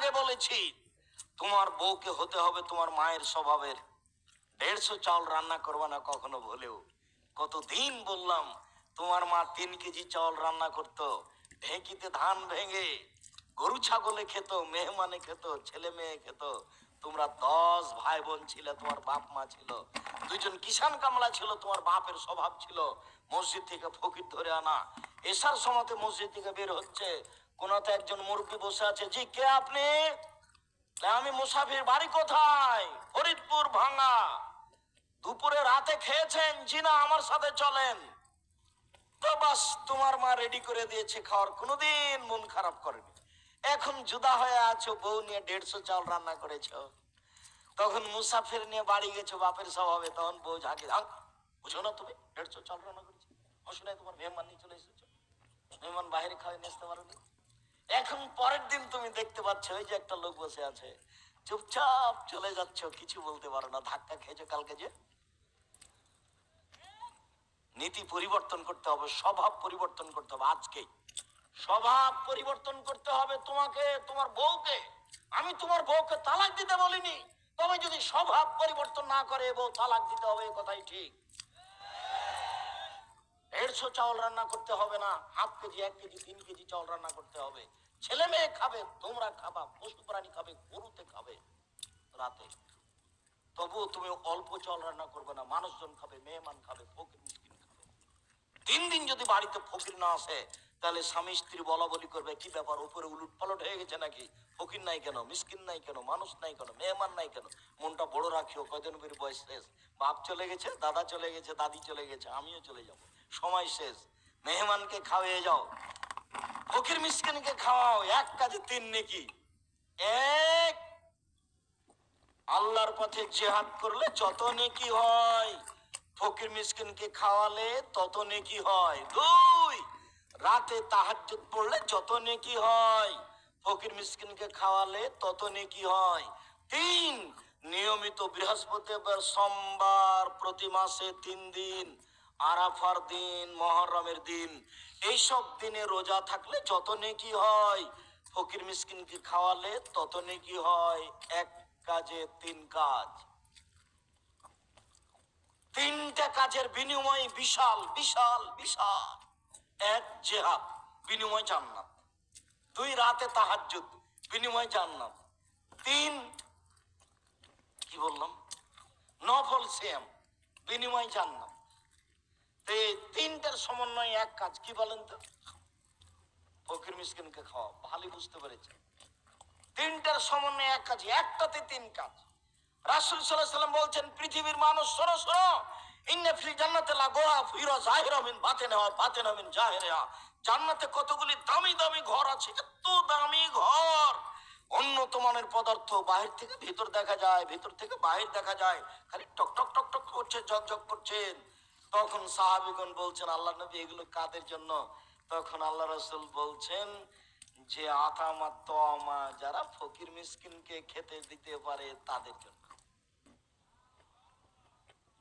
আগে বলেছি তোমার বউকে হতে হবে তোমার মায়ের স্বভাবের। 150 চাল রান্না করবা না কখনো ভুলেও। কতদিন বললাম, তোমার মা 3 কেজি চাল রান্না করতো, ঢেঁকিতে ধান ভেঙে গরু ছাগলে খেত, মেহমানে খেত, ছেলে মেয়ে খেত। তোমরা 10 ভাই বোন ছিলে, তোমার বাপ মা ছিল, 2জন কিষান কামলা ছিল, তোমার বাপের স্বভাব ছিল মসজিদ থেকে ফকির ধরে আনা। এসার সময়তে মসজিদ থেকে বের হচ্ছে, কোনটা একজন মুরব্বী বসে আছে, জি কে আপনি? আমি মুসাফির, বাড়ি কোথায়? ফরিদপুর ভাঙা। দুপুরে রাতে খেয়েছেন? জি না, আমার সাথে চলেন। তো বাস, তোমার মা রেডি করে দিয়েছে খাওয়ার, কোনোদিন মন খারাপ করেনি। এখন জুদা হয়ে আছো, বউ নিয়ে 150 চাল রান্না করেছো। তখন মুসাফির নিয়ে বাড়ি গেছো বাপের স্বভাবে, তখন বউ ঝাঁকি, বুঝো না তুমি 150 চাল রান্না করেছো? অসুবিধা, তোমার মেহমান নিয়ে চলে এসেছো, মেহমান বাইরে খাওয়াই নিয়ে আসতে পারোনি। এখন পরের দিন তুমি দেখতে পাচ্ছ ওই যে একটা লোক বসে আছে, চুপচাপ চলে যাচ্ছ, কিছু বলতে পারো না, ধাক্কা খেয়েছো কালকে যে। নীতি পরিবর্তন করতে হবে, স্বভাব পরিবর্তন করতে হবে আজকেই। স্বভাব পরিবর্তন করতে হবে তোমাকে, তোমার বউকে। আমি তোমার বউকে তালাক দিতে বলিনি, তবে যদি স্বভাব পরিবর্তন না করে বউ তালাক দিতে হবে, কথাই ঠিক। 150 চাউল রান্না করতে হবে না, 1/2 কেজি 1 কেজি 3 কেজি চাউল রান্না করতে হবে। ছেলে মেয়ে খাবে, তোমরা খাবা, পশু প্রাণী খাবে, গরুতে খাবে রাতে। তবুও তুমি অল্প চাউল রান্না করবে না, মানুষজন খাবে, মেহমান খাবে, ফকির মিসকিন খাবে। 3 দিন যদি বাড়িতে ফকির না আসে, তাহলে স্বামী স্ত্রী বলা বলি করবে, কি ব্যাপার, উপরে উলুট পালট হয়ে গেছে নাকি? ফকির নাই কেন, মিসকিন নাই কেন, মানুষ নাই কেন, মেহমান নাই কেন? মনটা বড় রাখিও, কয়দিন বের বয়স শেষ। বাপ চলে গেছে, দাদা চলে গেছে, দাদি চলে গেছে, আমিও চলে যাব, সময় শেষ। মেহমানকে খাওয়াইয়ে যাও, ফকির মিসকিনকে খাওয়াও, 1 কাজে 3 নেকি। এক, আল্লাহর পথে জিহাদ করলে যত নেকি হয়, ফকির মিসকিনকে খাওয়ালে তত নেকি হয়। 2, রাতে তাহাজ্জুদ পড়লে যত নেকি হয়, ফকির মিসকিনকে খাওয়ালে তত নেকি হয়। 3, নিয়মিত বৃহস্পতিবার, সোমবার, প্রতি মাসে 3 দিন, আরাফার দিন, মুহররমের দিন, এইসব দিনে রোজা থাকলে যত নেকি হয়, ফকির মিসকিনকে খাওয়ালে তত নেকি হয়। 1 কাজে 3 কাজ। 3টা কাজের বিনিময় বিশাল বিশাল বিশাল। 1, জিহাদ, বিনিময় জান্নাত। 2, রাতে তাহাজ্জুদ, বিনিময় জান্নাত। 3, কি বললাম, নফল সিয়াম, বিনিময় জান্নাত। এই 3টার সমন্বয়ে 1 কাজ, কি বলেন তো? ফকির মিসকিনকে খাওয়া। ভালোই বুঝতে পেরেছে, 3টার সমন্বয়ে 1 কাজ, একটাতে 3 কাজ। রাসূল সাল্লাল্লাহু আলাইহি ওয়াসাল্লাম বলছেন, পৃথিবীর মানুষ শোনো শোনো, ইন্না ফিল জান্নাতি লাগাওয়া ফিরা জাহিরা মিন বাতিনা ওয়া বাতিনা মিন জাহিরা। জান্নাতে কতগুলি দামি দামি ঘর আছে, এত দামি ঘর, উন্নত মানের পদার্থ, বাহির থেকে ভিতর দেখা যায়, ভিতর থেকে বাহির দেখা যায়, খালি টক টক টক টক করছে, ঝকঝক করছেন। তখন সাহাবীগণ বলছেন, আল্লাহ নবী এগুলো কাদের জন্য? তখন আল্লাহ রাসূল বলছেন যে আতামা তমা, যারা ফকির মিসকিনকে খেতে দিতে পারে তাদের জন্য।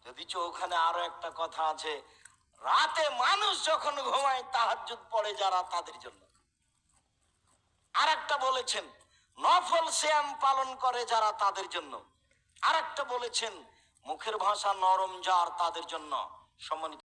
যদিচ ওখানে আরো একটা কথা আছে, রাতে মানুষ যখন ঘুমায় তাহাজ্জুদ পড়ে যারা, তাদের জন্য। আর একটা বলেছেন নফল সিয়াম পালন করে যারা, তাদের জন্য। আর একটা বলেছেন মুখের ভাষা নরম যার, তাদের জন্য। সম্মানিত